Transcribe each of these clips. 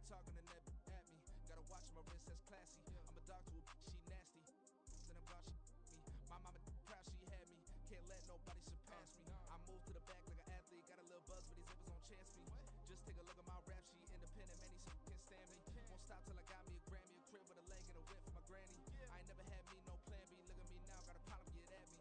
talking to that at me. Gotta watch my wrist, that's classy. I'm a dog to a she nasty. Then I'm gone, she me. My mama proud she had me. Can't let nobody surpass me. I move to the back like an athlete. Got a little buzz, but these zippers don't chance me. Just take a look at my rap sheet. Independent, man, these can't stand me. Won't stop till I got me a Grammy, a crib with a leg and a whip for my granny. I ain't never had me no plan B. Look at me now, got a problem, get at me.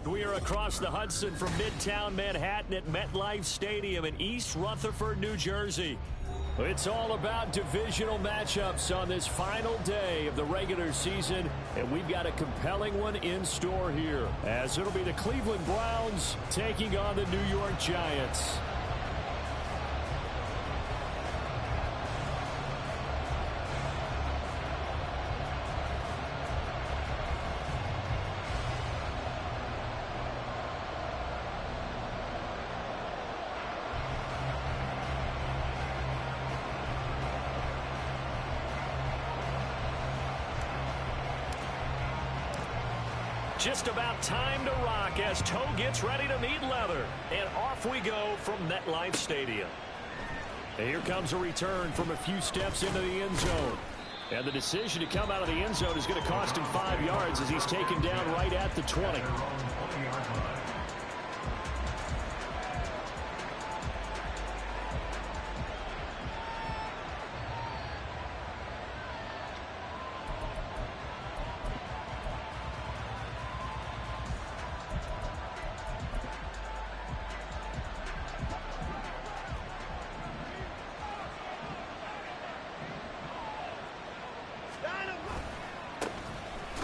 We are across the Hudson from Midtown Manhattan at MetLife Stadium in East Rutherford, New Jersey. It's all about divisional matchups on this final day of the regular season, and we've got a compelling one in store here, as it'll be the Cleveland Browns taking on the New York Giants. Just about time to rock as toe gets ready to meet leather. And off we go from MetLife Stadium. And here comes a return from a few steps into the end zone. And the decision to come out of the end zone is going to cost him 5 yards as he's taken down right at the 20.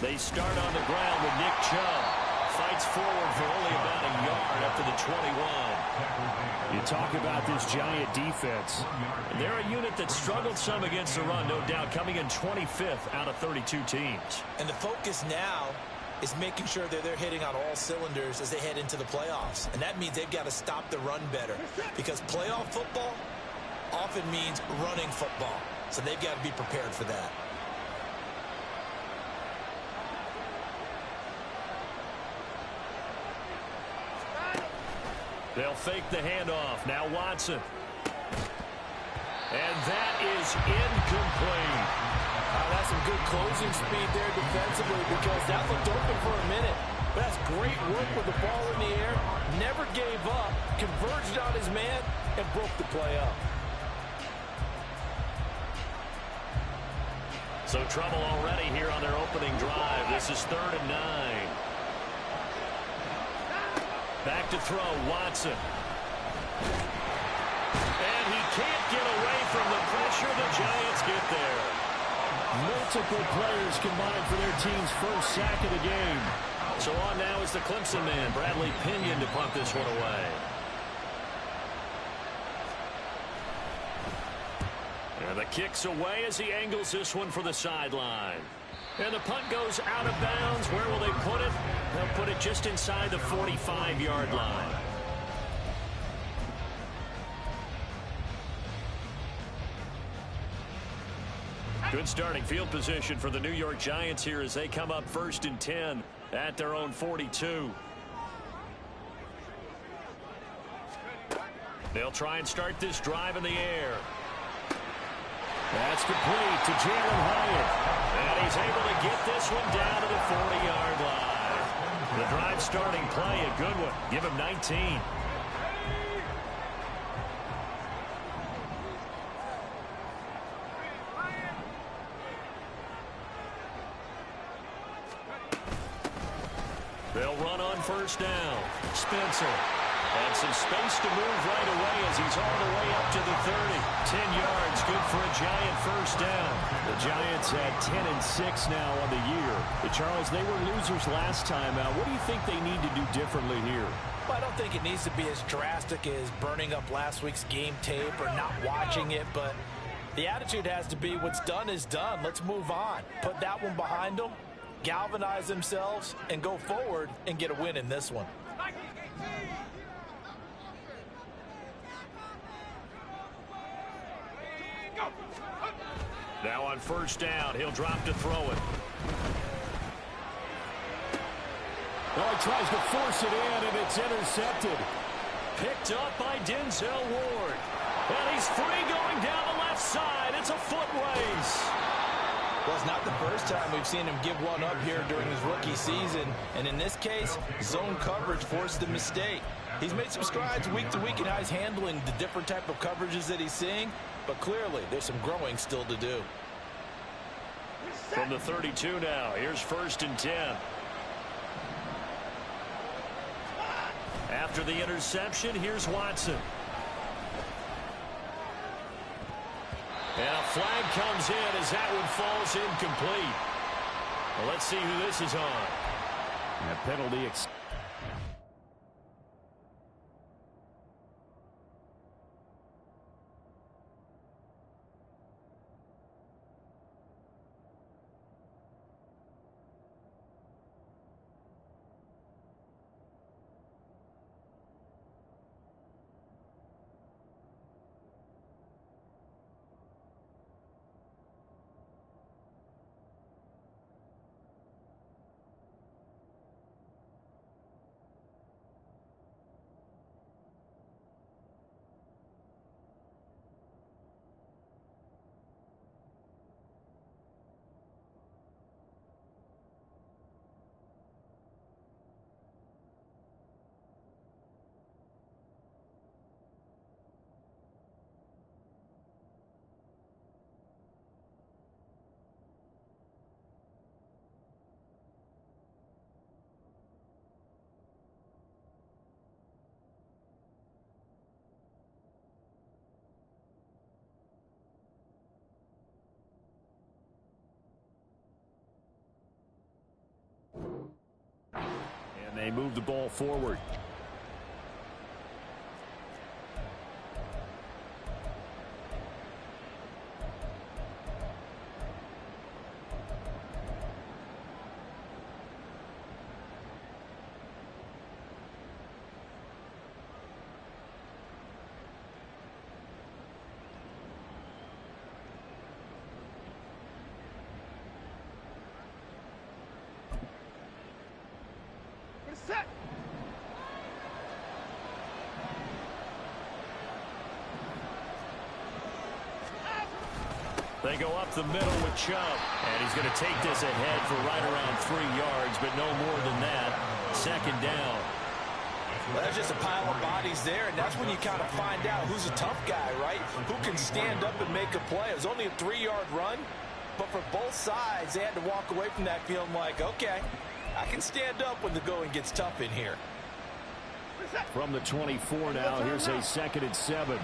They start on the ground with Nick Chubb. Fights forward for only about a yard up to the 21. You talk about this Giant defense. They're a unit that struggled some against the run, no doubt, coming in 25th out of 32 teams. And the focus now is making sure that they're hitting on all cylinders as they head into the playoffs. And that means they've got to stop the run better, because playoff football often means running football. So they've got to be prepared for that. They'll fake the handoff. Now Watson. And that is incomplete. That's some good closing speed there defensively, because that looked open for a minute. But that's great work with the ball in the air. Never gave up. Converged on his man and broke the play up. So trouble already here on their opening drive. This is 3rd and 9. Back to throw, Watson. And he can't get away from the pressure. The Giants get there. Multiple players combined for their team's first sack of the game. So on now is the Clemson man, Bradley Pinion, to punt this one away. And the kick's away as he angles this one for the sideline. And the punt goes out of bounds. Where will they put it? They'll put it just inside the 45-yard line. Good starting field position for the New York Giants here as they come up 1st and 10 at their own 42. They'll try and start this drive in the air. That's complete to Jalen Hyatt. And he's able to get this one down to the 40-yard line. The drive starting play, a good one. Give him 19. They'll run on 1st down. Spencer. And some space to move right away as he's all the way up to the 30. 10 yards, good for a Giant 1st down. The Giants at 10-6 now on the year. Charles, they were losers last time out. What do you think they need to do differently here? Well, I don't think it needs to be as drastic as burning up last week's game tape or not watching it, but the attitude has to be what's done is done. Let's move on. Put that one behind them, galvanize themselves, and go forward and get a win in this one. Now on 1st down, he'll drop to throw it. Oh, he tries to force it in, and it's intercepted. Picked up by Denzel Ward. And he's free going down the left side. It's a foot race. Well, it's not the first time we've seen him give one up here during his rookie season. And in this case, zone coverage forced the mistake. He's made some strides week to week in how he's handling the different type of coverages that he's seeing. But clearly, there's some growing still to do. From the 32 now, here's 1st and 10. After the interception, here's Watson. And a flag comes in as that one falls incomplete. Well, let's see who this is on. And a penalty. And they move the ball forward. Set. They go up the middle with Chubb. And he's going to take this ahead for right around 3 yards, but no more than that. 2nd down. Well, there's just a pile of bodies there, and that's when you kind of find out who's a tough guy, right? Who can stand up and make a play. It was only a 3-yard run, but for both sides, they had to walk away from that feeling like, okay, I can stand up when the going gets tough in here. From the 24 now, here's a 2nd and 7.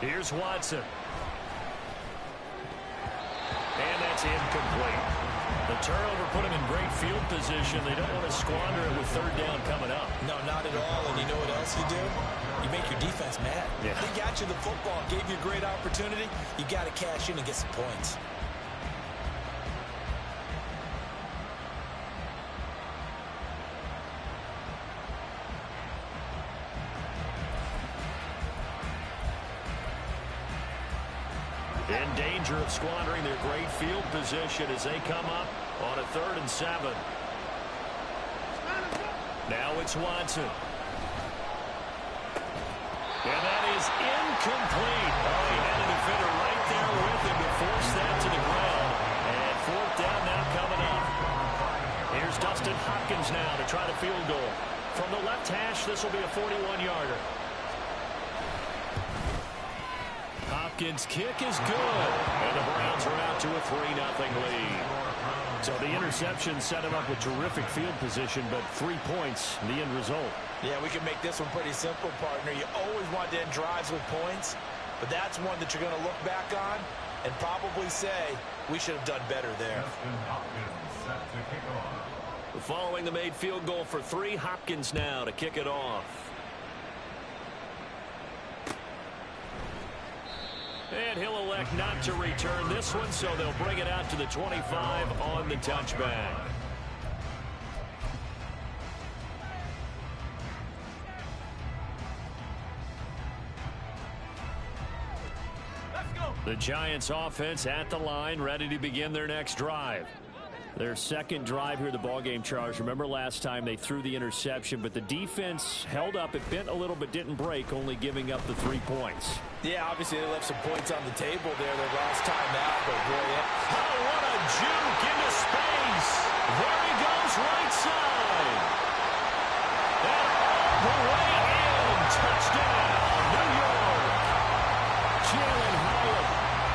Here's Watson. And that's incomplete. The The turnover put them in great field position. They don't want to squander it with third down coming up. No, not at all. And you know what else you do? You make your defense mad. Yeah. They got you the football, gave you a great opportunity. You got to cash in and get some points. In danger of squandering their great field position as they come up on a 3rd and 7. Now it's Watson. And that is incomplete. Oh, he had a defender right there with him to force that to the ground. And 4th down now coming up. Here's Dustin Hopkins now to try the field goal. From the left hash, this will be a 41-yarder. Hopkins' kick is good. And the Browns are out to a 3-0 lead. So the interception set him up with terrific field position, but 3 points, the end result. Yeah, we can make this one pretty simple, partner. You always want to end drives with points, but that's one that you're going to look back on and probably say, we should have done better there. Following the made field goal for 3, Hopkins now to kick it off. And he'll elect not to return this one, so they'll bring it out to the 25 on the touchback. The Giants offense at the line, ready to begin their next drive. Their second drive here, the ballgame, Charles. Remember last time they threw the interception, but the defense held up. It bent a little but didn't break, only giving up the 3 points. Yeah, obviously they left some points on the table there the last time out, but boy, oh, what a juke into space. There he goes, right side. And all the way in. Touchdown, New York. Jalen Hyatt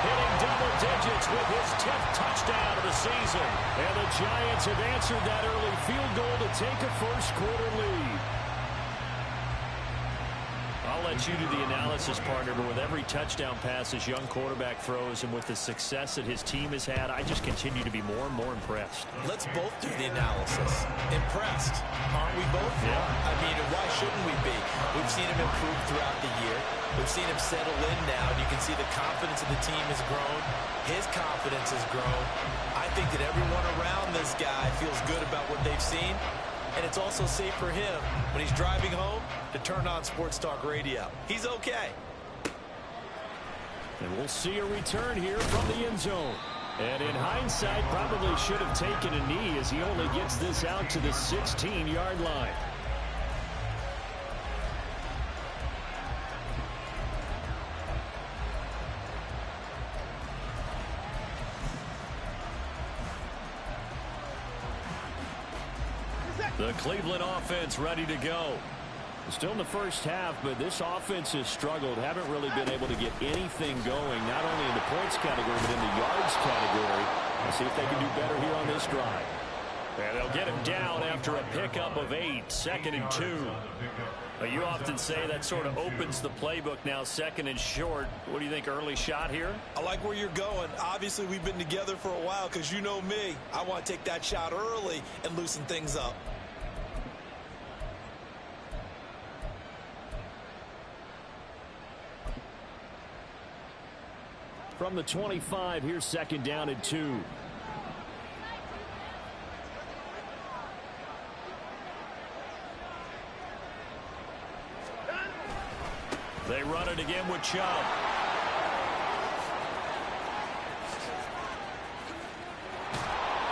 hitting double digits with his 10th touchdown of the season. And the Giants have answered that early field goal to take a first-quarter lead. I'll let you do the analysis, partner, but with every touchdown pass this young quarterback throws and with the success that his team has had, I just continue to be more and more impressed. Let's both do the analysis. Impressed, aren't we both? Yeah. I mean, why shouldn't we be? We've seen him improve throughout the year. We've seen him settle in now, and you can see the confidence of the team has grown. His confidence has grown. I think that everyone around this guy feels good about what they've seen. And it's also safe for him when he's driving home to turn on Sports Talk Radio. He's okay. And we'll see a return here from the end zone. And in hindsight, probably should have taken a knee as he only gets this out to the 16-yard line. The Cleveland offense ready to go. Still in the first half, but this offense has struggled. Haven't really been able to get anything going, not only in the points category, but in the yards category. Let's see if they can do better here on this drive. And they'll get him down after a pickup of 8, 2nd and 2. But you often say that sort of opens the playbook now, 2nd and short. What do you think, early shot here? I like where you're going. Obviously, we've been together for a while because you know me. I want to take that shot early and loosen things up. From the 25, here's 2nd down and 2. They run it again with Chubb.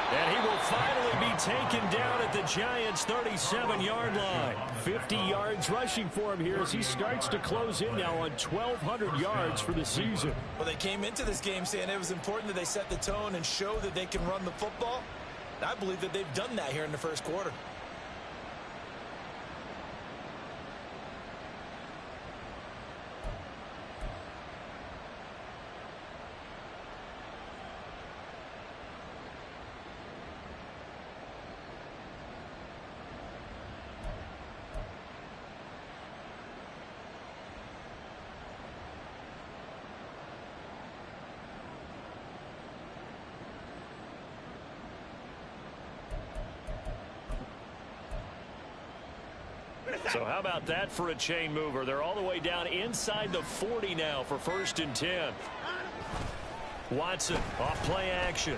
And he will finally be taken down at the Giants' 37-yard line. 50 yards rushing for him here as he starts to close in now on 1,200 yards for the season. Well, they came into this game saying it was important that they set the tone and show that they can run the football. And I believe that they've done that here in the first quarter. So how about that for a chain mover? They're all the way down inside the 40 now for 1st and 10. Watson off play action.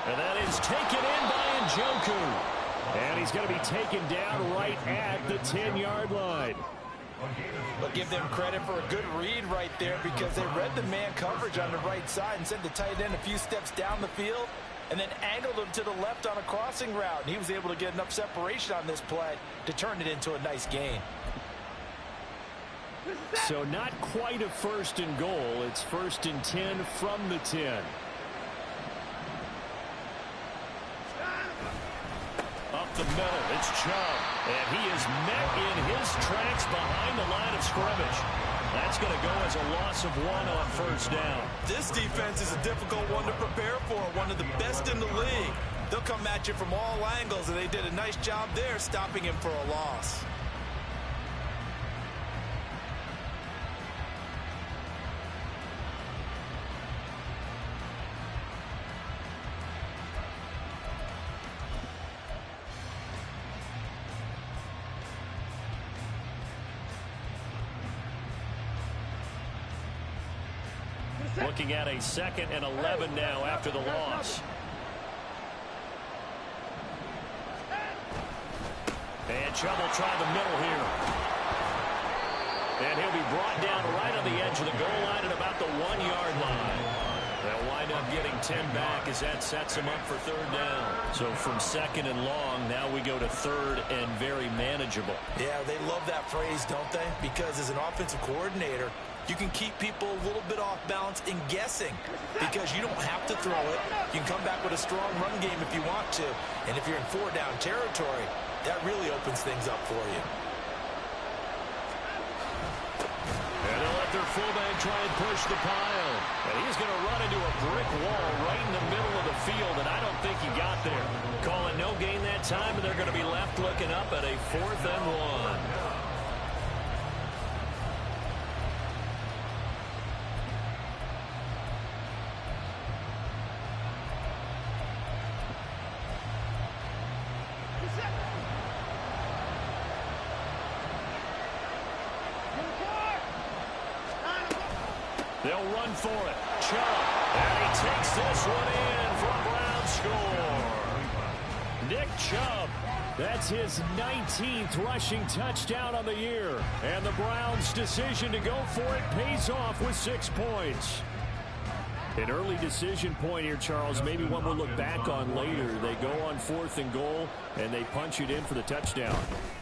And that is taken in by Njoku. And he's going to be taken down right at the 10-yard line. But give them credit for a good read right there, because they read the man coverage on the right side and sent the tight end a few steps down the field and then angled him to the left on a crossing route. And he was able to get enough separation on this play to turn it into a nice gain. So not quite a 1st and goal. It's 1st and 10 from the 10. Up the middle, it's Chubb. And he is met in his tracks behind the line of scrimmage. That's going to go as a loss of 1 on 1st down. This defense is a difficult one to prepare for, one of the best in the league. They'll come at you from all angles, and they did a nice job there stopping him for a loss. Looking at a 2nd and 11 now after the loss. And Chubb will try the middle here. And he'll be brought down right on the edge of the goal line at about the 1-yard line. They'll wind up getting 10 back as that sets him up for 3rd down. So from 2nd and long, now we go to 3rd and very manageable. Yeah, they love that phrase, don't they? Because as an offensive coordinator, you can keep people a little bit off balance and guessing, because you don't have to throw it. You can come back with a strong run game if you want to. And if you're in 4-down territory, that really opens things up for you. And they'll let their fullback try and push the pile. And he's going to run into a brick wall right in the middle of the field, and I don't think he got there. Calling no gain that time, and they're going to be left looking up at a 4th and 1. They'll run for it. Chubb. And he takes this one in for a Browns score. Nick Chubb. That's his 19th rushing touchdown on the year. And the Browns' decision to go for it pays off with 6 points. An early decision point here, Charles. Maybe one we'll look back on later. They go on 4th and goal, and they punch it in for the touchdown.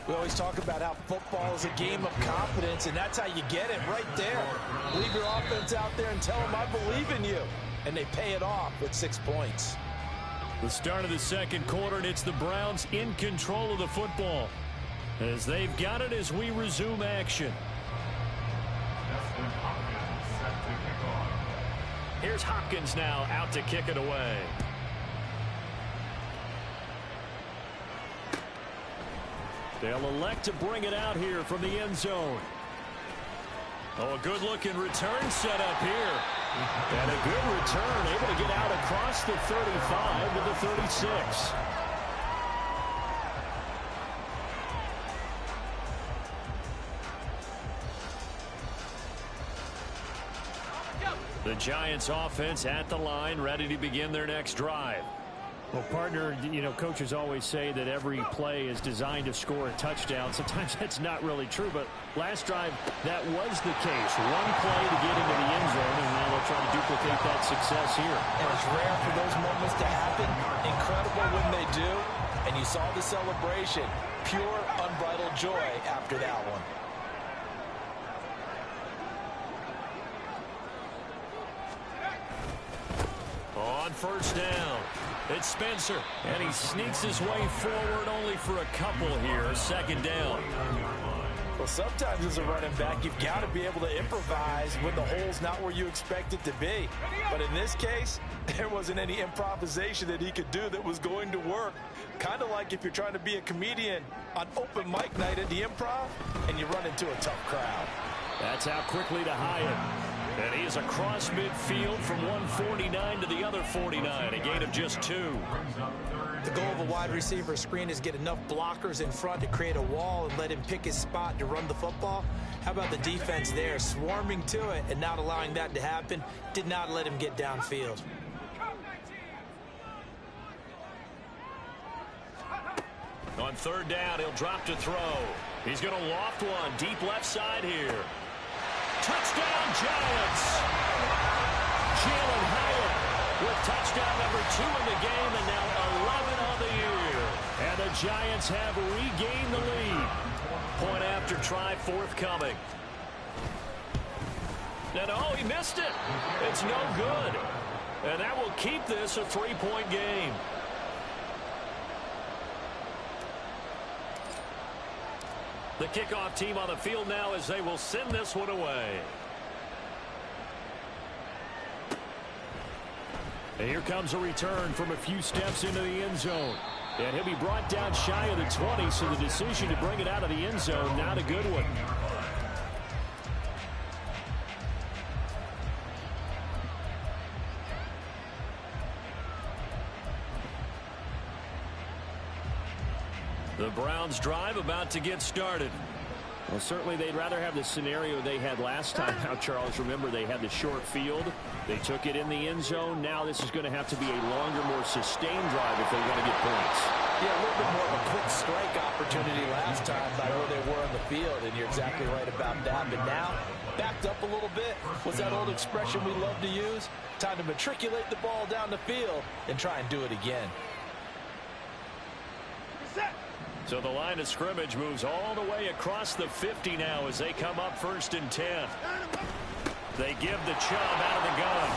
We always talk about how football is a game of confidence, and that's how you get it right there. Leave your offense out there and tell them I believe in you. And they pay it off with 6 points. The start of the 2nd quarter, and it's the Browns in control of the football, as they've got it as we resume action. Here's Hopkins now out to kick it away. They'll elect to bring it out here from the end zone. Oh, a good-looking return set up here. And a good return, able to get out across the 35 to the 36. The Giants offense at the line, ready to begin their next drive. Well, partner, you know, coaches always say that every play is designed to score a touchdown. Sometimes that's not really true, but last drive, that was the case. One play to get into the end zone, and now they'll try to duplicate that success here. And it's rare for those moments to happen. Incredible when they do. And you saw the celebration. Pure, unbridled joy after that one. On 1st down, it's Spencer, and he sneaks his way forward only for a couple here. 2nd down. Well, sometimes as a running back, you've got to be able to improvise when the hole's not where you expect it to be. But in this case, there wasn't any improvisation that he could do that was going to work. Kind of like if you're trying to be a comedian on open mic night at the Improv, and you run into a tough crowd. That's out quickly to Hyatt. And he is across midfield from 149 to the other 49, a gain of just 2. The goal of a wide receiver screen is get enough blockers in front to create a wall and let him pick his spot to run the football. How about the defense there, swarming to it and not allowing that to happen? Did not let him get downfield. On third down, he'll drop to throw. He's going to loft one deep left side here. Touchdown, Giants! Jalen Hyatt with touchdown number 2 in the game and now 11 on the year. And the Giants have regained the lead. Point after try forthcoming. And oh, he missed it. It's no good. And that will keep this a 3-point game. The kickoff team on the field now as they will send this one away. And here comes a return from a few steps into the end zone. And he'll be brought down shy of the 20, so the decision to bring it out of the end zone, not a good one. The Browns drive about to get started. Well, certainly they'd rather have the scenario they had last time out, Charles. Remember, they had the short field. They took it in the end zone. Now this is going to have to be a longer, more sustained drive if they want to get points. Yeah, a little bit more of a quick strike opportunity last time by where they were on the field, and you're exactly right about that. But now, backed up a little bit. What's that old expression we love to use? Time to matriculate the ball down the field and try and do it again. So the line of scrimmage moves all the way across the 50 now as they come up 1st and 10. They give the Chubb out of the gun.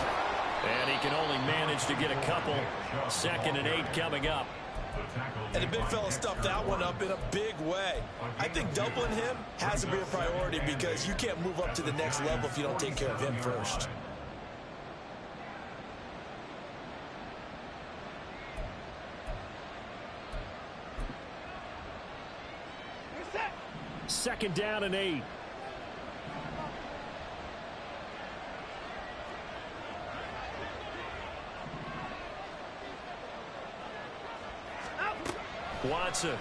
And he can only manage to get a couple. 2nd and 8 coming up. And the big fella stuffed that one up in a big way. I think doubling him has to be a priority because you can't move up to the next level if you don't take care of him first. Second down and 8. Watson. And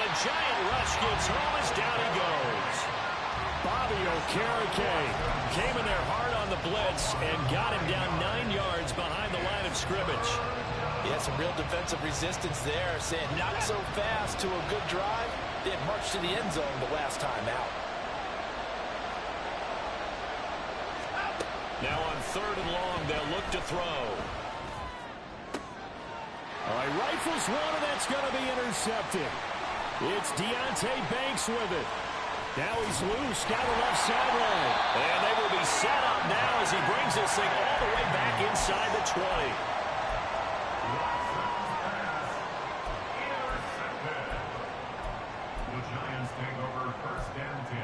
the giant rush gets home as down he goes. Bobby Okereke came in there hard on the blitz and got him down 9 yards behind the line of scrimmage. Yeah, some real defensive resistance there, saying not so fast to a good drive. They had marched to the end zone the last time out. Now on 3rd and long, they'll look to throw. All right, rifles one, and that's going to be intercepted. It's Deonte Banks with it. Now he's loose down the left sideline. And they will be set up now as he brings this thing all the way back inside the 20. Take over 1st and 10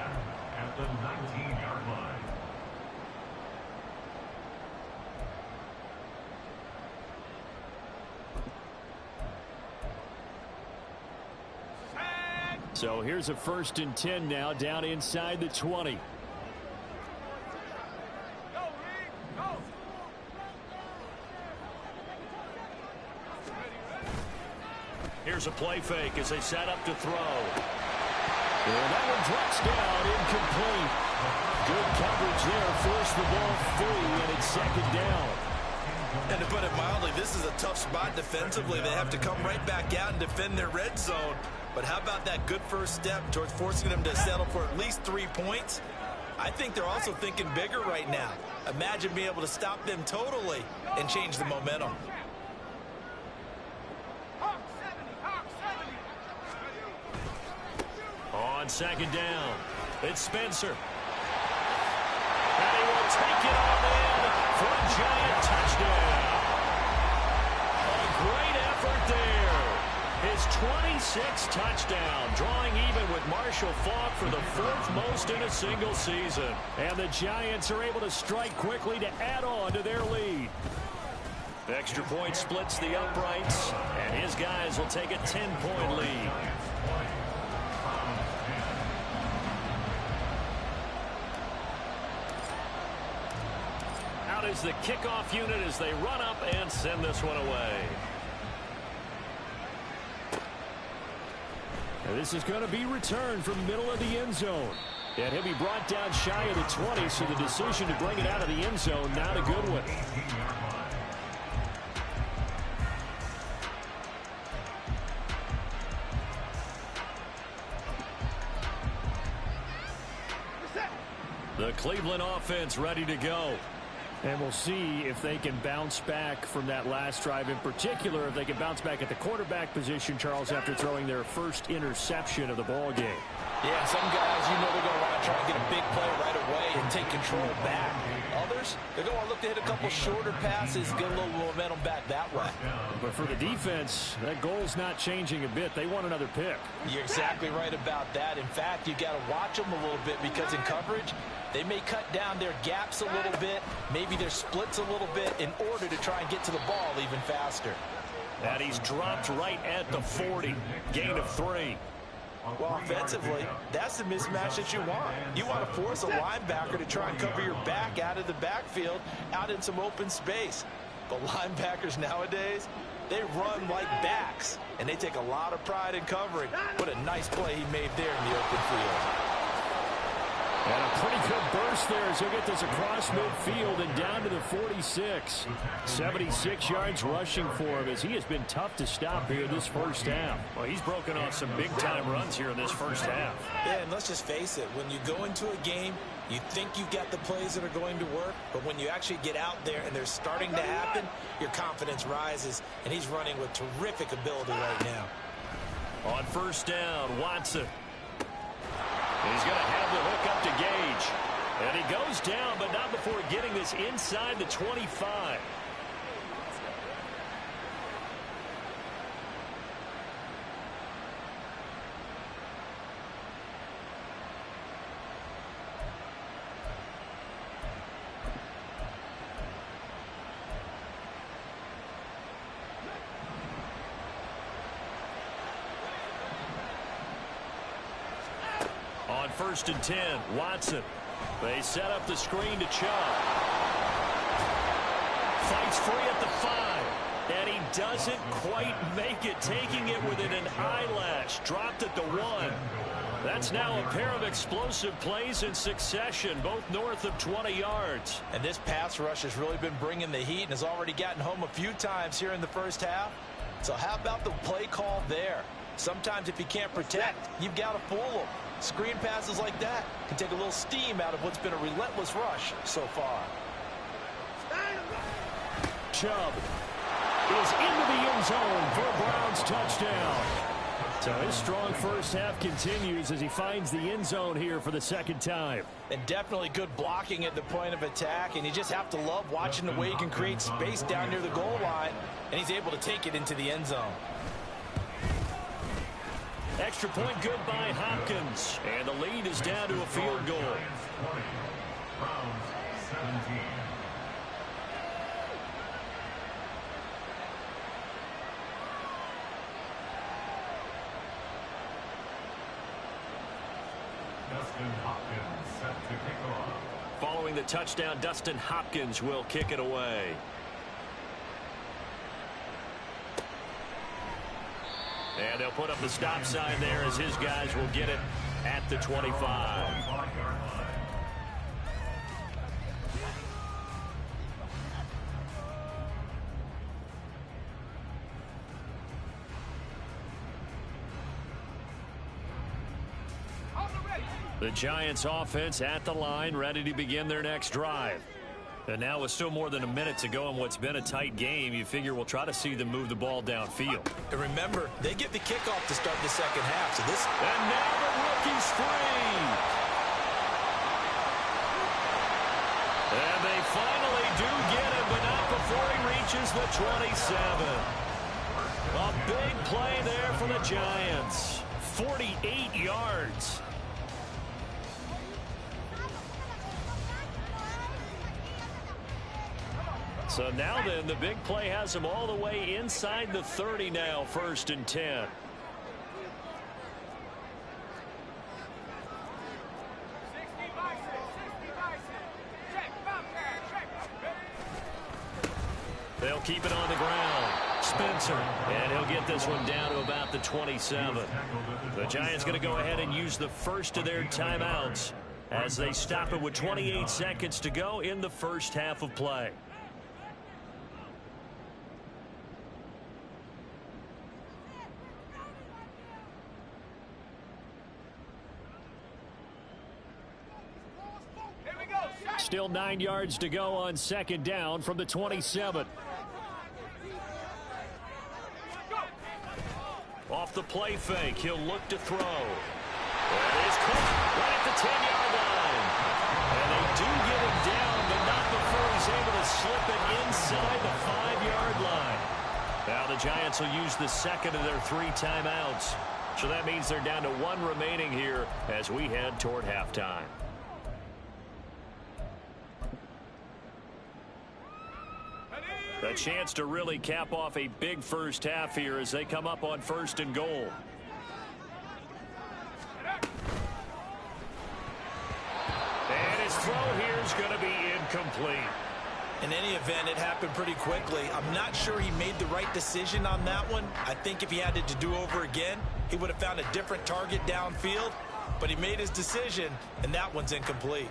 at the 19-yard line. So here's a 1st and 10 now down inside the 20. Here's a play fake as they set up to throw. And that one drops down, incomplete. Good coverage there, forced the ball free, and it's 2nd down. And to put it mildly, this is a tough spot defensively. They have to come right back out and defend their red zone. But how about that good first step towards forcing them to settle for at least 3 points? I think they're also thinking bigger right now. Imagine being able to stop them totally and change the momentum. On 2nd down, it's Spencer. And he will take it on in for a giant touchdown. A great effort there. His 26th touchdown, drawing even with Marshall Faulk for the 4th most in a single season. And the Giants are able to strike quickly to add on to their lead. The extra point splits the uprights, and his guys will take a 10-point lead. out as the kickoff unit as they run up and send this one away. And this is going to be returned from the middle of the end zone. And he'll be brought down shy of the 20, so the decision to bring it out of the end zone, not a good one. The Cleveland offense ready to go. And we'll see if they can bounce back from that last drive. In particular, if they can bounce back at the quarterback position, Charles, after throwing their first interception of the ball game. Yeah, some guys, you know they're going to want to try and get a big play right away and take control back. Others, they're going to look to hit a couple shorter passes, get a little momentum back that way. But for the defense, that goal's not changing a bit. They want another pick. You're exactly right about that. In fact, you got to watch them a little bit because in coverage, they may cut down their gaps a little bit, maybe their splits a little bit in order to try and get to the ball even faster. And he's dropped right at the 40. Gain of 3. Well, offensively, that's the mismatch that you want. You want to force a linebacker to try and cover your back out of the backfield, out in some open space. But linebackers nowadays, they run like backs, and they take a lot of pride in covering. What a nice play he made there in the open field. And a pretty good burst there as he'll get this across midfield and down to the 46. 76 yards rushing for him as he has been tough to stop here this first half. Well, he's broken off some big-time runs here in this first half. Yeah, and let's just face it. When you go into a game, you think you've got the plays that are going to work, but when you actually get out there and they're starting to happen, your confidence rises, and he's running with terrific ability right now. On first down, Watson. He's going to have the hook up to Gage. And he goes down, but not before getting this inside the 25. On first and 10, Watson. They set up the screen to Chubb. Fights free at the 5. And he doesn't quite make it, taking it within an eyelash. Dropped at the 1. That's now a pair of explosive plays in succession, both north of 20 yards. And this pass rush has really been bringing the heat and has already gotten home a few times here in the first half. So how about the play call there? Sometimes if you can't protect, you've got to fool them. Screen passes like that can take a little steam out of what's been a relentless rush so far. Chubb is into the end zone for a Browns touchdown. So his strong first half continues as he finds the end zone here for the second time. And definitely good blocking at the point of attack, and you just have to love watching the way he can create space down near the goal line, and he's able to take it into the end zone. Extra point good by Hopkins. And the lead is down to a field goal. Dustin Hopkins set to kick off. Following the touchdown, Dustin Hopkins will kick it away. And they'll put up the stop sign there as his guys will get it at the 25. The Giants offense at the line, ready to begin their next drive. And now with still more than a minute to go in what's been a tight game, you figure we'll try to see them move the ball downfield. And remember, they get the kickoff to start the second half. So this. And now the rookie's free. And they finally do get him, but not before he reaches the 27. A big play there for the Giants. 48 yards. So now then, the big play has him all the way inside the 30 now, first and 10. They'll keep it on the ground. Spencer, and he'll get this one down to about the 27. The Giants going to go ahead and use the first of their timeouts as they stop it with 28 seconds to go in the first half of play. Still 9 yards to go on second down from the 27. Off the play fake, he'll look to throw. That is Cook right at the 10-yard line. And they do get him down, but not before he's able to slip it inside the 5-yard line. Now the Giants will use the second of their 3 timeouts. So that means they're down to 1 remaining here as we head toward halftime. A chance to really cap off a big first half here as they come up on 1st and goal. And his throw here is going to be incomplete. In any event, it happened pretty quickly. I'm not sure he made the right decision on that one. I think if he had it to do over again, he would have found a different target downfield. But he made his decision, and that one's incomplete.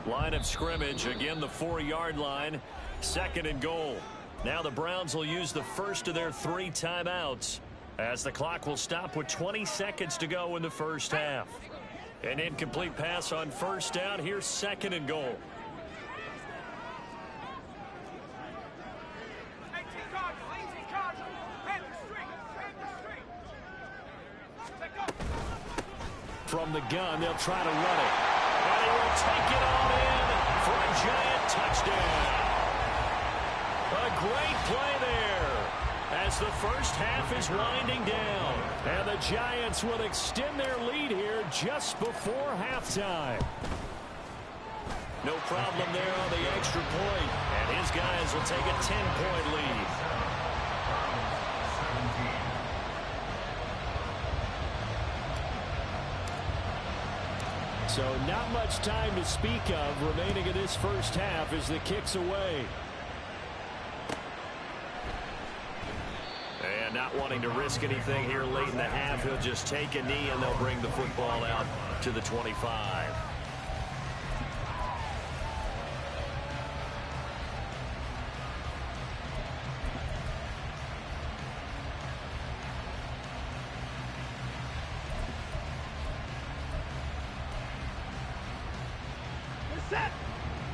Line of scrimmage, again the 4-yard line, 2nd and goal. Now the Browns will use the first of their 3 timeouts as the clock will stop with 20 seconds to go in the first half. An incomplete pass on 1st down. Here's 2nd and goal. From the gun, they'll try to run it. And he will take it all in for a Giant touchdown. A great play there as the first half is winding down. And the Giants will extend their lead here just before halftime. No problem there on the extra point. And his guys will take a 10-point lead. So not much time to speak of remaining in this first half as the kick's away. And not wanting to risk anything here late in the half, he'll just take a knee and they'll bring the football out to the 25.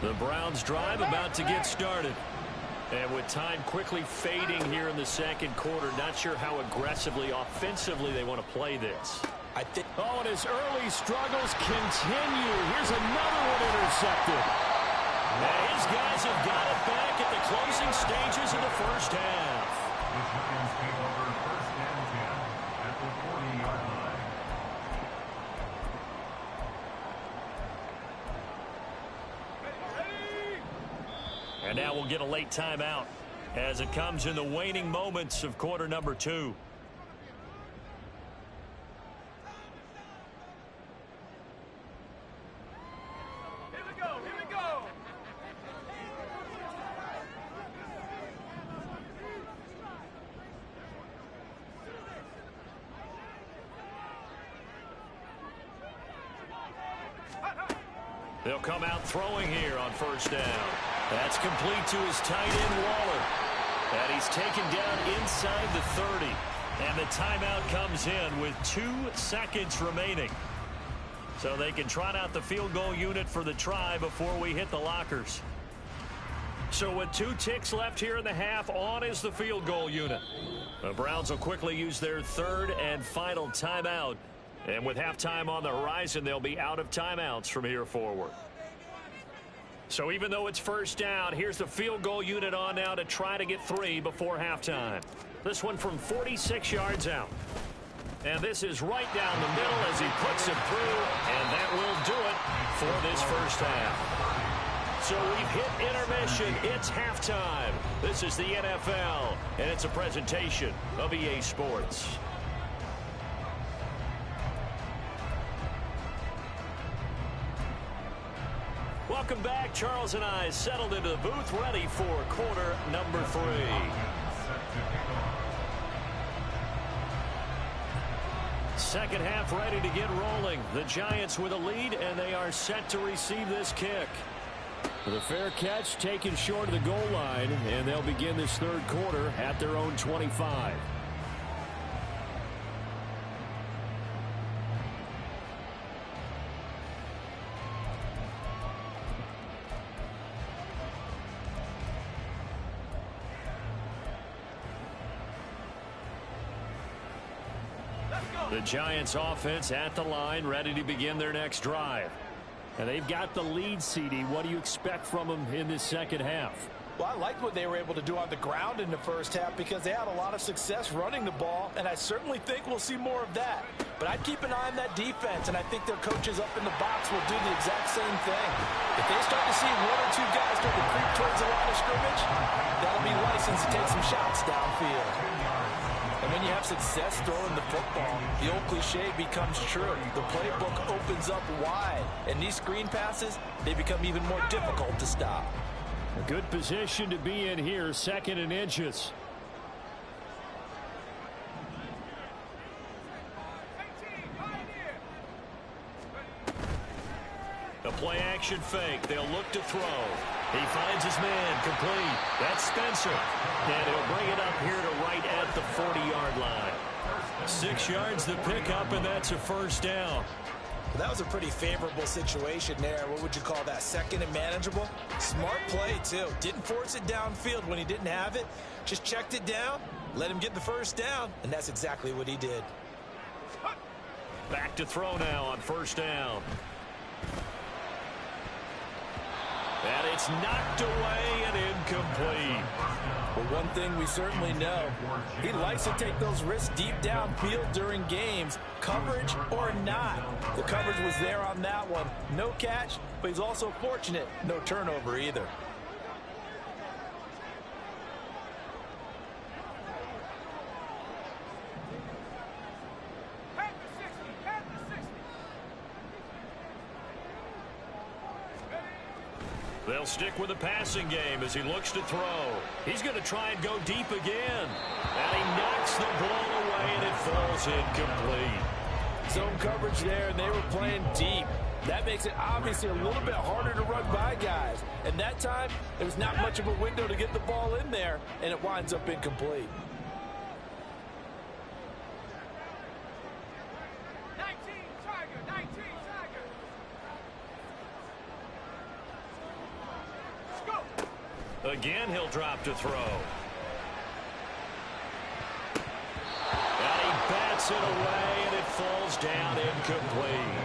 The Browns drive about to get started. And with time quickly fading here in the second quarter, not sure how aggressively, offensively they want to play this. Oh, and his early struggles continue. Here's another one intercepted. And his guys have got it back at the closing stages of the first half. The Giants take over 1st and 10 at the 40-yard line. And now we'll get a late timeout as it comes in the waning moments of quarter number 2. Here we go, here we go. They'll come out throwing here on 1st down. That's complete to his tight end, Waller. And he's taken down inside the 30. And the timeout comes in with 2 seconds remaining. So they can trot out the field goal unit for the try before we hit the lockers. So with 2 ticks left here in the half, on is the field goal unit. The Browns will quickly use their 3rd and final timeout. And with halftime on the horizon, they'll be out of timeouts from here forward. So even though it's 1st down, here's the field goal unit on now to try to get 3 before halftime. This one from 46 yards out. And this is right down the middle as he puts it through, and that will do it for this first half. So we've hit intermission. It's halftime. This is the NFL, and it's a presentation of EA Sports. Welcome back. Charles and I settled into the booth, ready for quarter number 3. Second half ready to get rolling. The Giants with a lead, and they are set to receive this kick. The fair catch taken short of the goal line, and they'll begin this third quarter at their own 25. The Giants offense at the line, ready to begin their next drive. And they've got the lead, CD. What do you expect from them in this second half? Well, I liked what they were able to do on the ground in the first half because they had a lot of success running the ball, and I certainly think we'll see more of that. But I'd keep an eye on that defense, and I think their coaches up in the box will do the exact same thing. If they start to see 1 or 2 guys start to creep towards the line of scrimmage, that'll be license to take some shots downfield. And when you have success throwing the football, the old cliche becomes true. The playbook opens up wide, and these screen passes, they become even more difficult to stop. A good position to be in here, 2nd and inches. The play action fake. They'll look to throw. He finds his man, complete. That's Spencer. And he'll bring it up here to right at the 40-yard line. 6 yards to pick up, and that's a first down. Well, that was a pretty favorable situation there. What would you call that? 2nd and manageable? Smart play, too. Didn't force it downfield when he didn't have it. Just checked it down, let him get the first down, and that's exactly what he did. Back to throw now on first down. And it's knocked away and incomplete. But one thing we certainly know, he likes to take those risks deep downfield during games, coverage or not. The coverage was there on that one. No catch, but he's also fortunate. No turnover either. They'll stick with the passing game as he looks to throw. He's going to try and go deep again. And he knocks the ball away, and it falls incomplete. Zone coverage there, and they were playing deep. That makes it obviously a little bit harder to run by guys. And that time, there was not much of a window to get the ball in there, and it winds up incomplete. 19, Tiger. Again, he'll drop to throw. And he bats it away, and it falls down incomplete.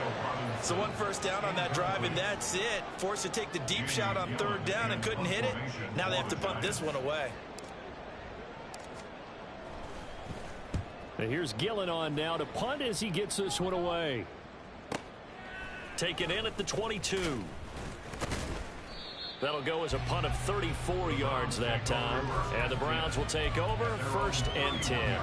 So 1 first down on that drive, and that's it. Forced to take the deep shot on 3rd down and couldn't hit it. Now they have to punt this one away. And here's Gillen on now to punt as he gets this one away. Taken in at the 22. That'll go as a punt of 34 yards that time. And the Browns will take over 1st and 10.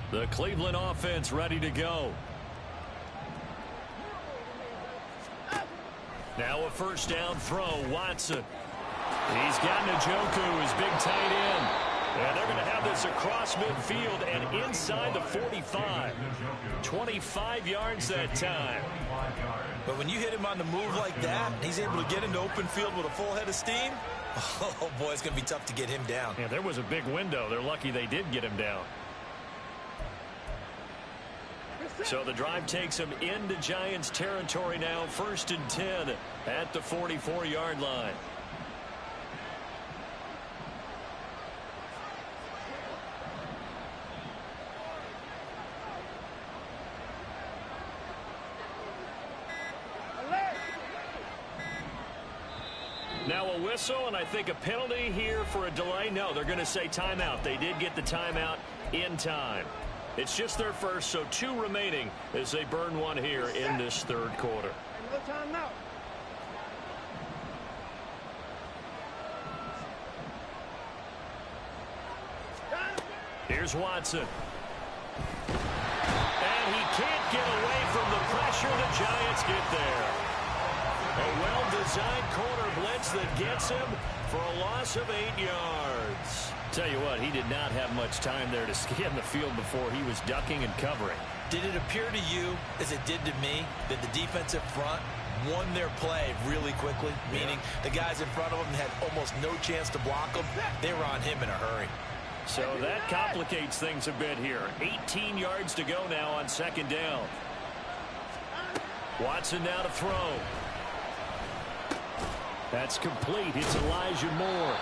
The Cleveland offense ready to go. Now a first down throw, Watson. He's got Njoku, his big tight end. And they're going to have this across midfield and inside the 45. 25 yards that time. But when you hit him on the move like that, he's able to get into open field with a full head of steam. Oh, boy, it's going to be tough to get him down. Yeah, there was a big window. They're lucky they did get him down. So the drive takes him into Giants territory now, 1st and 10 at the 44-yard line. Now a whistle, and I think a penalty here for a delay. No, they're going to say timeout. They did get the timeout in time. It's just their first, so 2 remaining as they burn one here in this third quarter. Here's Watson. And he can't get away from the pressure. The Giants get there. A well-designed corner blitz that gets him for a loss of 8 yards. Tell you what, he did not have much time there to scan the field before he was ducking and covering. Did it appear to you, as it did to me, that the defensive front won their play really quickly? Meaning the guys in front of them had almost no chance to block them. They were on him in a hurry. So that complicates things a bit here. 18 yards to go now on second down. Watson now to throw. That's complete. It's Elijah Moore.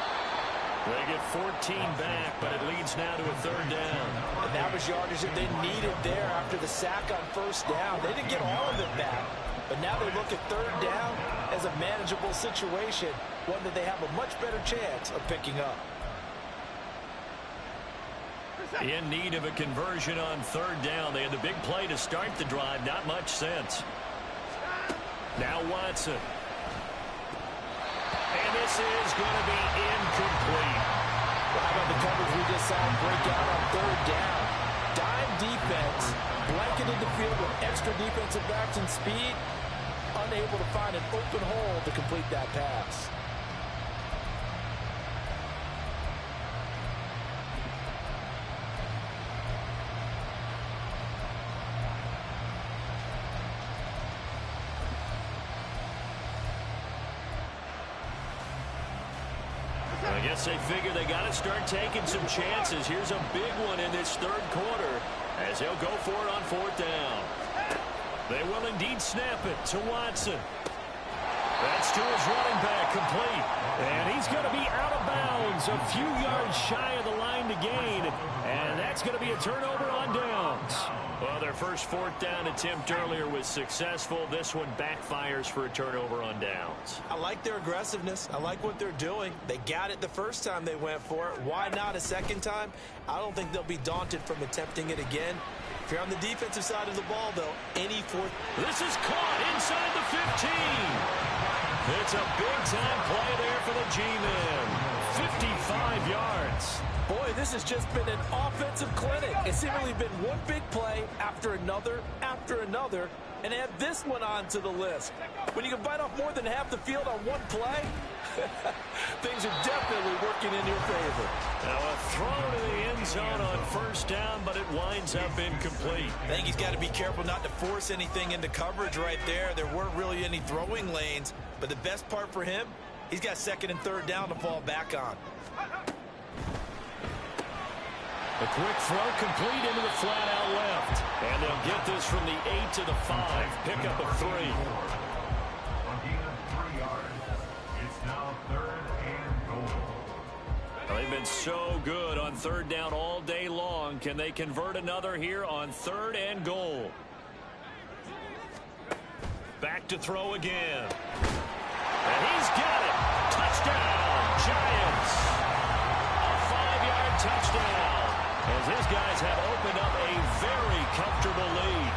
They get 14 back, but it leads now to a third down. And that was yardage that they needed there after the sack on first down. They didn't get all of it back, but now they look at third down as a manageable situation, one that they have a much better chance of picking up. In need of a conversion on third down. They had the big play to start the drive. Not much sense. Now Watson. And this is going to be incomplete. Well, how about the coverage we just saw break out on third down? Dime defense, blanketed the field with extra defensive backs and speed, unable to find an open hole to complete that pass. I guess they figure they got to start taking some chances. Here's a big one in this third quarter as he'll go for it on fourth down. They will indeed snap it to Watson. That's to his running back, complete. And he's going to be out of bounds, a few yards shy of the line to gain. And that's going to be a turnover on downs. Well, their first fourth down attempt earlier was successful. This one backfires for a turnover on downs. I like their aggressiveness. I like what they're doing. They got it the first time they went for it. Why not a second time? I don't think they'll be daunted from attempting it again. If you're on the defensive side of the ball, though, any fourth... This is caught inside the 15. It's a big-time play there for the G-Men. 55 yards. Boy, this has just been an offensive clinic. It's seemingly been one big play after another, and add this one onto the list. When you can bite off more than half the field on one play, things are definitely working in your favor. Now a throw to the end zone on first down, but it winds up incomplete. I think he's got to be careful not to force anything into coverage right there. There weren't really any throwing lanes, but the best part for him, he's got second and third down to fall back on. A quick throw complete into the flat out left. And they'll get this from the 8 to the 5. Pick up a 3. A gain of 3 yards. It's now third and goal. Well, they've been so good on third down all day long. Can they convert another here on third and goal? Back to throw again. And he's got it. Touchdown, Giants. A 5-yard touchdown. As his guys have opened up a very comfortable lead.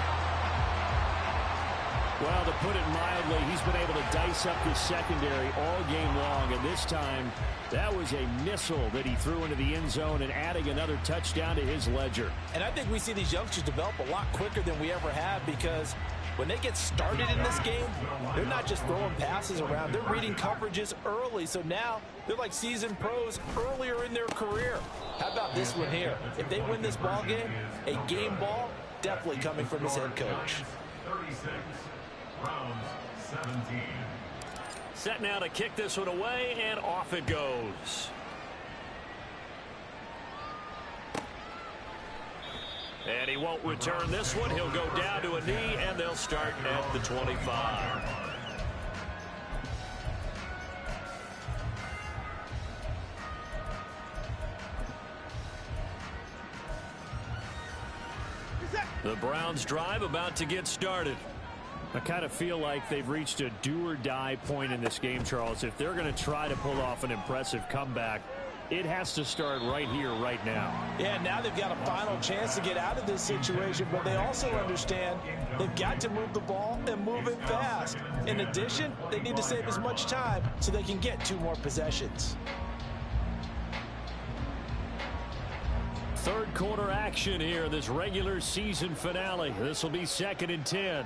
Well, to put it mildly, he's been able to dice up his secondary all game long. And this time, that was a missile that he threw into the end zone and adding another touchdown to his ledger. And I think we see these youngsters develop a lot quicker than we ever have, because when they get started in this game, they're not just throwing passes around. They're reading coverages early. So now they're like seasoned pros earlier in their career. How about this one here? If they win this ball game, a game ball, definitely coming from his head coach. 36, round 17. Set now to kick this one away, and off it goes. And he won't return this one. He'll go down to a knee, and they'll start at the 25. The Browns drive about to get started. I kind of feel like they've reached a do-or-die point in this game, Charles. If they're going to try to pull off an impressive comeback, it has to start right here, right now. Yeah, now they've got a final chance to get out of this situation, but they also understand they've got to move the ball and move it fast. In addition, they need to save as much time so they can get 2 more possessions. third quarter action here, this regular season finale. This will be 2nd and 10.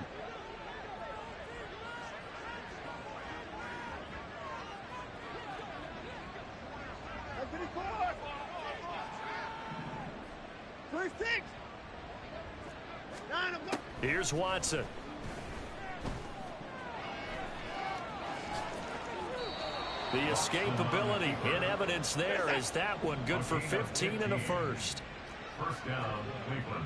Here's Watson. The escapability in evidence there as that one good for 15 and a first. First down, Cleveland.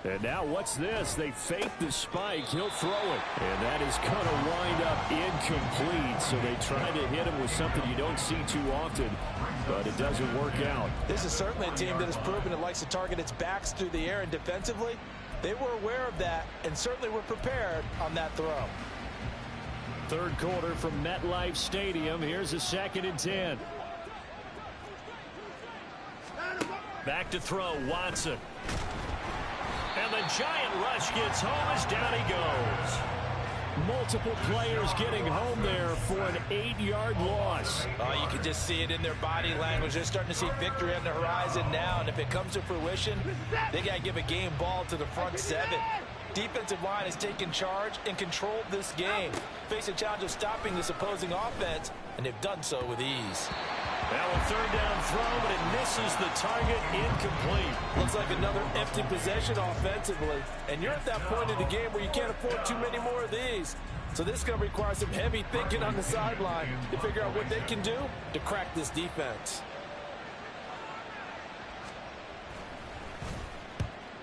And now what's this? They fake the spike. He'll throw it. And that is going to wind up incomplete. So they try to hit him with something you don't see too often, but it doesn't work out. This is certainly a team that has proven it likes to target its backs through the air, and defensively, they were aware of that and certainly were prepared on that throw. Third quarter from MetLife Stadium. Here's a 2nd and 10. Back to throw, Watson. And the giant rush gets home as down he goes. Multiple players getting home there for an 8-yard loss. Oh, you can just see it in their body language. They're starting to see victory on the horizon now, and if it comes to fruition, they got to give a game ball to the front 7. Defensive line has taken charge and controlled this game. Face a challenge of stopping this opposing offense, and they've done so with ease. Now a third down throw, but it misses the target, incomplete. Looks like another empty possession offensively. And you're at that point in the game where you can't afford too many more of these. So this is going to require some heavy thinking on the sideline to figure out what they can do to crack this defense.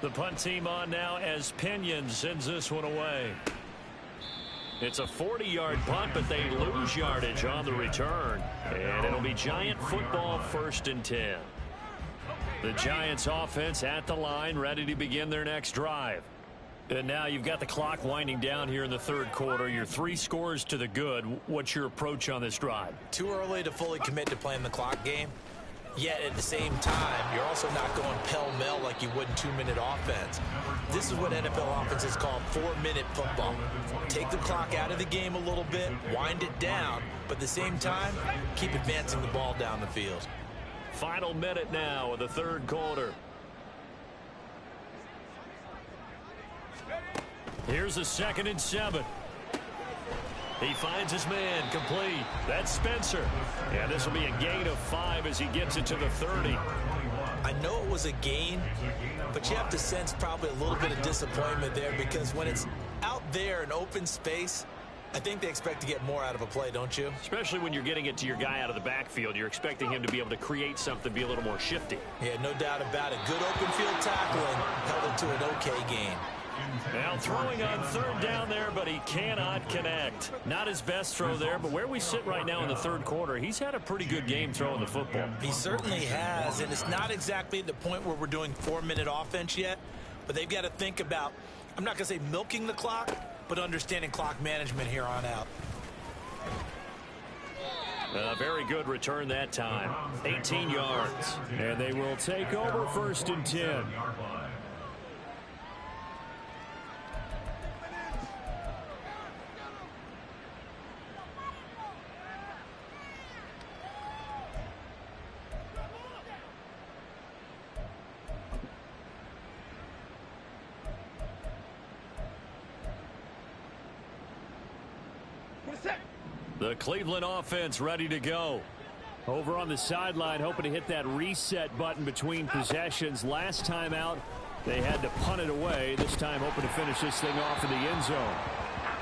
The punt team on now as Pinion sends this one away. It's a 40-yard punt, but they lose yardage on the return. And it'll be Giant football, 1st and 10. The Giants offense at the line, ready to begin their next drive. And now you've got the clock winding down here in the third quarter. You're 3 scores to the good. What's your approach on this drive? Too early to fully commit to playing the clock game. Yet at the same time, you're also not going pell-mell like you would in 2-minute offense. This is what NFL offenses call 4-minute football. Take the clock out of the game a little bit, wind it down, but at the same time, keep advancing the ball down the field. Final minute now of the third quarter. Here's a 2nd and 7. He finds his man, complete. That's Spencer. And this will be a gain of 5 as he gets it to the 30. I know it was a gain, but you have to sense probably a little bit of disappointment there because when it's out there in open space, I think they expect to get more out of a play, don't you? Especially when you're getting it to your guy out of the backfield. You're expecting him to be able to create something, be a little more shifty. Yeah, no doubt about it. Good open field tackling held it to an okay gain. Now throwing on third down there, but he cannot connect. Not his best throw there, but where we sit right now in the third quarter, he's had a pretty good game throwing the football. He certainly has, and it's not exactly the point where we're doing 4-minute offense yet, but they've got to think about, I'm not going to say milking the clock, but understanding clock management here on out. A very good return that time. 18 yards. And they will take over 1st and 10. The Cleveland offense ready to go. Over on the sideline, hoping to hit that reset button between possessions. Last time out, they had to punt it away. This time, hoping to finish this thing off in the end zone.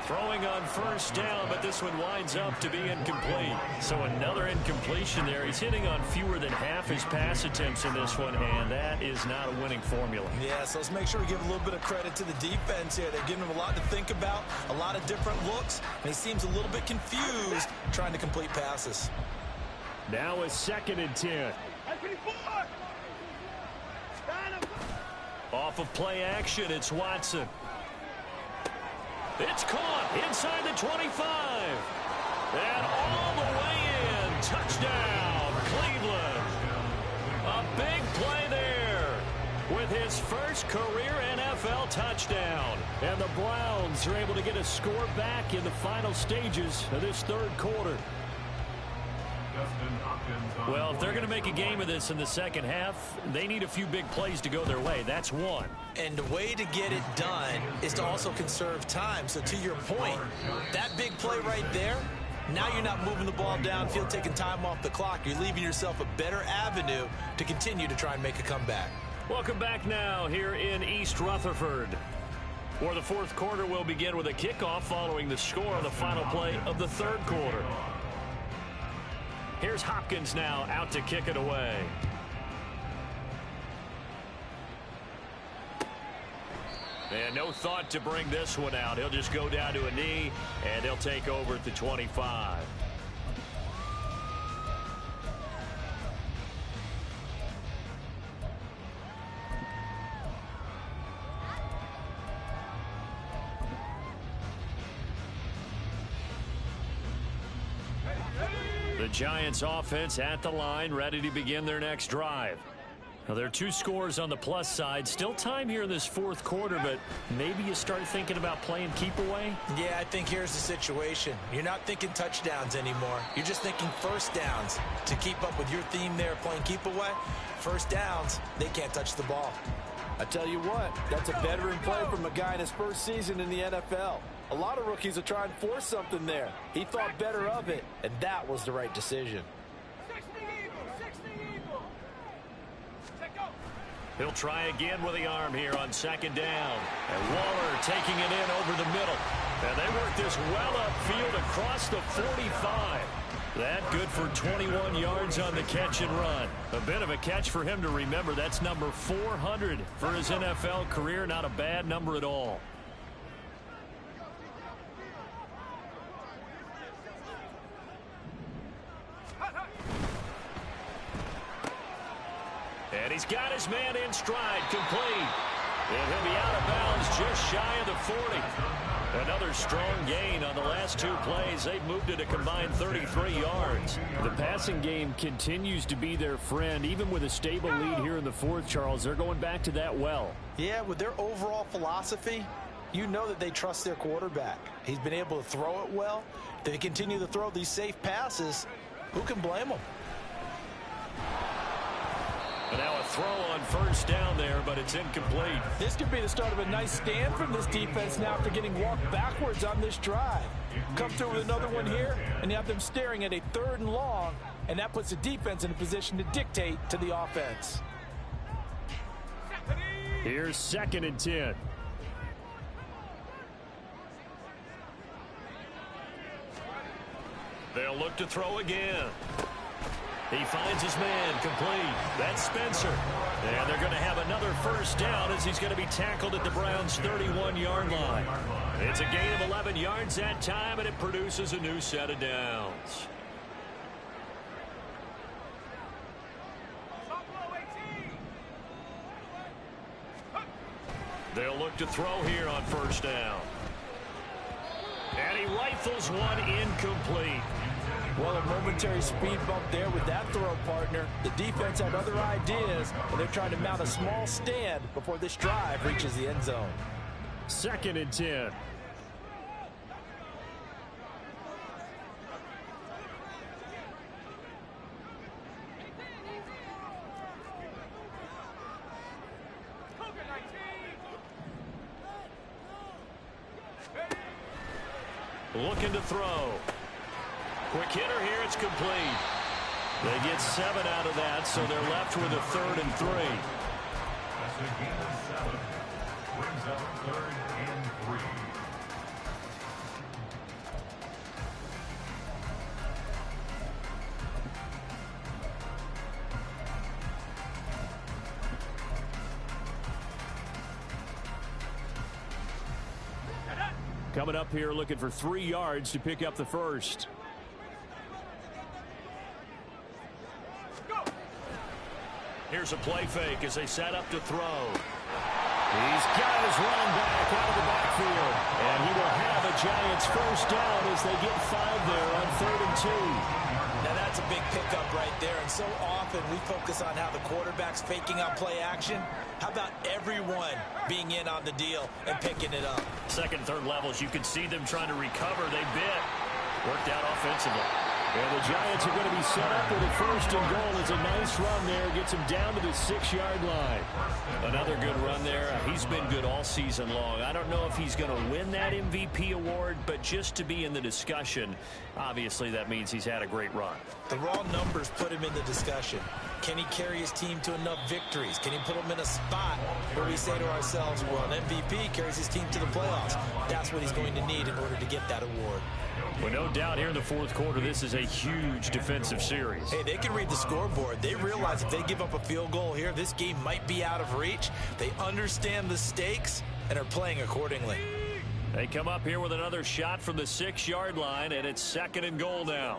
Throwing on first down, but this one winds up to be incomplete. So another incompletion there. He's hitting on fewer than half his pass attempts in this one, and that is not a winning formula. Yeah, so let's make sure we give a little bit of credit to the defense here. They're giving him a lot to think about, a lot of different looks, and he seems a little bit confused trying to complete passes. Now a 2nd and 10. Off of play action, it's Watson. It's caught inside the 25. And all the way in. Touchdown, Cleveland. A big play there with his his first career NFL touchdown. And the Browns are able to get a score back in the final stages of this third quarter. Well, if they're going to make a game of this in the second half, they need a few big plays to go their way. That's one. And the way to get it done is to also conserve time. So to your point, that big play right there, now you're not moving the ball downfield, taking time off the clock. You're leaving yourself a better avenue to continue to try and make a comeback. Welcome back now here in East Rutherford, where the fourth quarter will begin with a kickoff following the score on the final play of the third quarter. Here's Hopkins now out to kick it away. And no thought to bring this one out. He'll just go down to a knee, and he'll take over at the 25. The Giants offense at the line, ready to begin their next drive. Now, there are two scores on the plus side. Still time here in this fourth quarter, but maybe you start thinking about playing keep away? Yeah, I think here's the situation. You're not thinking touchdowns anymore. You're just thinking first downs. To keep up with your theme there, playing keep away, first downs, they can't touch the ball. I tell you what, that's a veteran play from a guy in his first season in the NFL. A lot of rookies will try and force something there. He thought better of it, and that was the right decision. He'll try again with the arm here on second down. And Waller taking it in over the middle. And they work this well upfield across the 45. That good for 21 yards on the catch and run. A bit of a catch for him to remember. That's number 400 for his NFL career. Not a bad number at all. And he's got his man in stride, complete. And he'll be out of bounds just shy of the 40. Another strong gain on the last two plays. They've moved it a combined 33 yards. The passing game continues to be their friend. Even with a stable lead here in the fourth, Charles, they're going back to that well. Yeah, with their overall philosophy, you know that they trust their quarterback. He's been able to throw it well. If they continue to throw these safe passes, who can blame them? And now a throw on first down there, but it's incomplete. This could be the start of a nice stand from this defense now after getting walked backwards on this drive. Come through with another one here, and you have them staring at a 3rd and long, and that puts the defense in a position to dictate to the offense. Here's 2nd and 10. They'll look to throw again. He finds his man, complete. That's Spencer. And they're going to have another first down as he's going to be tackled at the Browns' 31-yard line. It's a gain of 11 yards that time, and it produces a new set of downs. They'll look to throw here on first down. And he rifles one incomplete. Well, a momentary speed bump there with that throw, partner. The defense had other ideas, and they're trying to mount a small stand before this drive reaches the end zone. 2nd and 10. Looking to throw. Quick hitter here, it's complete. They get 7 out of that, so they're left with a 3rd and 3. That's a gain of 7. Brings up 3rd and 3. Coming up here looking for 3 yards to pick up the first. Here's a play fake as they set up to throw. He's got his running back out of the backfield. And he will have a Giants first down as they get 5 there on 3rd and 2. Now that's That's a big pickup right there. And so often we focus on how the quarterback's faking out play action. How about everyone being in on the deal and picking it up? Second, third levels, you could see them trying to recover. They bit. Worked out offensively. And the Giants are going to be set up with a first and goal. It's a nice run there. Gets him down to the 6-yard line. Another good run there. He's been good all season long. I don't know if he's going to win that MVP award, but just to be in the discussion, obviously that means he's had a great run. The raw numbers put him in the discussion. Can he carry his team to enough victories? Can he put them in a spot where we say to ourselves, well, an MVP carries his team to the playoffs. That's what he's going to need in order to get that award. Well, no doubt here in the fourth quarter, this is a huge defensive series. Hey, they can read the scoreboard. They realize if they give up a field goal here, this game might be out of reach. They understand the stakes and are playing accordingly. They come up here with another shot from the 6-yard line, and it's second and goal now.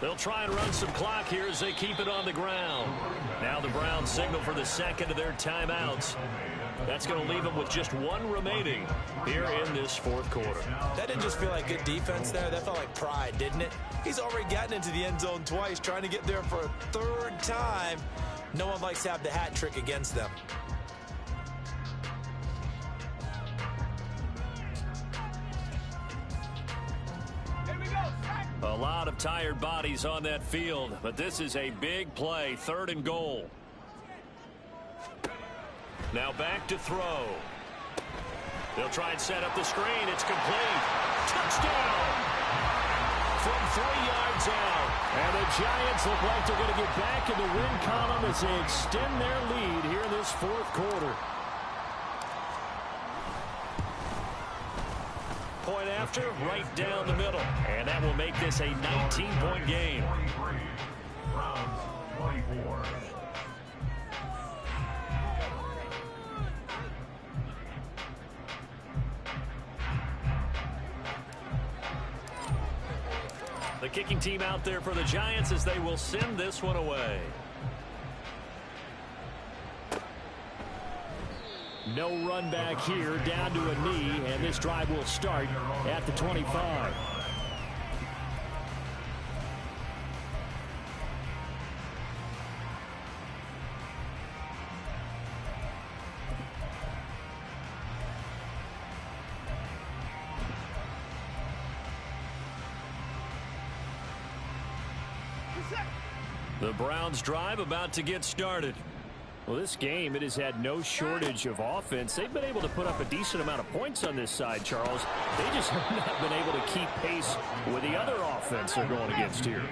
They'll try and run some clock here as they keep it on the ground. Now the Browns signal for the second of their timeouts. That's going to leave them with just one remaining here in this fourth quarter. That didn't just feel like good defense there. That felt like pride, didn't it? He's already gotten into the end zone twice, trying to get there for a third time. No one likes to have the hat trick against them. A lot of tired bodies on that field, but this is a big play, third and goal. Now back to throw. They'll try and set up the screen. It's complete. Touchdown! From 3 yards out. And the Giants look like they're going to get back in the win column as they extend their lead here in this fourth quarter. Point after, right down the middle. And that will make this a 19-point game. 43, Browns 24. The kicking team out there for the Giants as they will send this one away. No run back here, down to a knee, and this drive will start at the 25. The Browns drive about to get started. Well, this game, it has had no shortage of offense. They've been able to put up a decent amount of points on this side, Charles. They just have not been able to keep pace with the other offense they're going against here.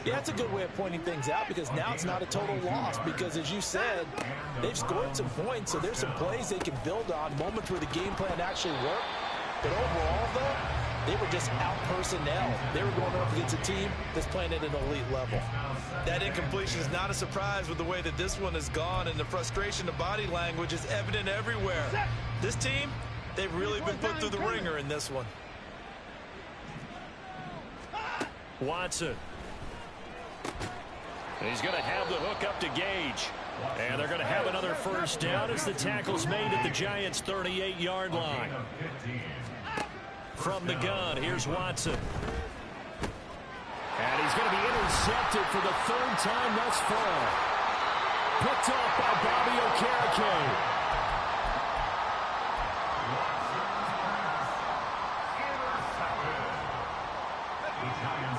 Yeah, that's a good way of pointing things out because now it's not a total loss because, as you said, they've scored some points, so there's some plays they can build on, moments where the game plan actually worked. But overall, though, they were just out-personnel. They were going up against a team that's playing at an elite level. That incompletion is not a surprise with the way that this one has gone, and the frustration of body language is evident everywhere. This team, they've really been put through the ringer in this one. Watson. He's going to have the hook up to Gage. And they're going to have another first down as the tackle's made at the Giants' 38-yard line. From the gun, here's Watson. And he's going to be intercepted for the third time thus far. Picked off by Bobby Okereke.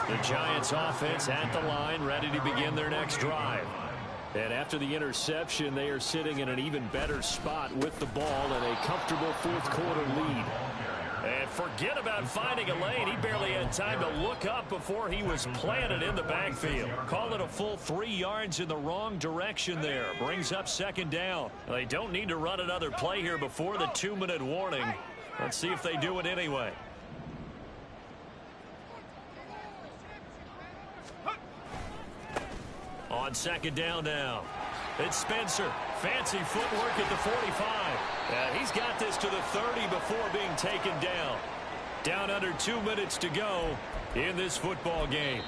The Giants offense at the line, ready to begin their next drive. And after the interception, they are sitting in an even better spot with the ball and a comfortable fourth quarter lead. And forget about finding a lane. He barely had time to look up before he was planted in the backfield. Call it a full 3 yards in the wrong direction there. Brings up second down. They don't need to run another play here before the 2-minute warning. Let's see if they do it anyway. On second down now. It's Spencer. Fancy footwork at the 45. And he's got this to the 30 before being taken down. Down under 2 minutes to go in this football game.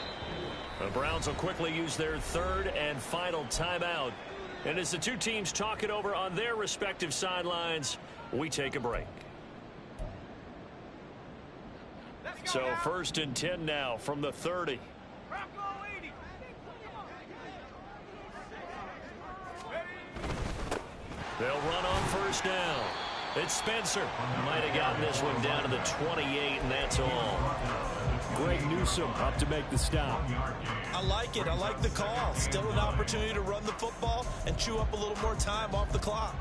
The Browns will quickly use their third and final timeout And as the two teams talk it over on their respective sidelines, we take a break. So 1st and 10 now from the 30. They'll run on 1st down. It's Spencer. Might have gotten this one down to the 28, and that's all. Greg Newsome up to make the stop. I like it. I like the call. Still an opportunity to run the football and chew up a little more time off the clock.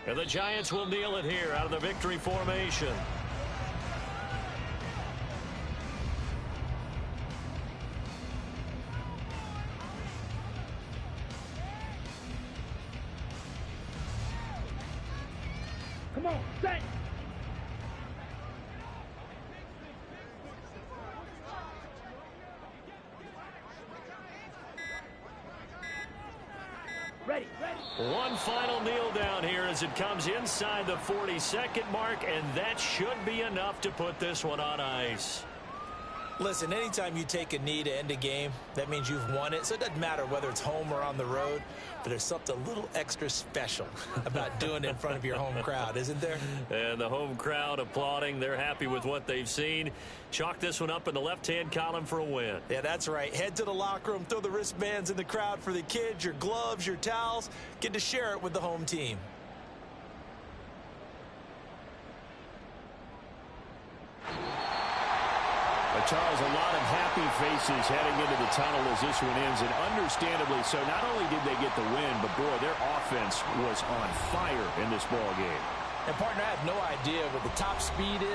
And the Giants will kneel it here out of the victory formation. Come on, set. Ready. One final kneel down here as it comes inside the 42nd mark, and that should be enough to put this one on ice. Listen, anytime you take a knee to end a game, that means you've won it. So it doesn't matter whether it's home or on the road, but there's something a little extra special about doing it in front of your home crowd, isn't there? And the home crowd applauding. They're happy with what they've seen. Chalk this one up in the left-hand column for a win. Yeah, that's right. Head to the locker room, throw the wristbands in the crowd for the kids, your gloves, your towels. Get to share it with the home team. Charles, a lot of happy faces heading into the tunnel as this one ends, and understandably so. Not only did they get the win, but boy, their offense was on fire in this ball game. And partner, I have no idea what the top speed is.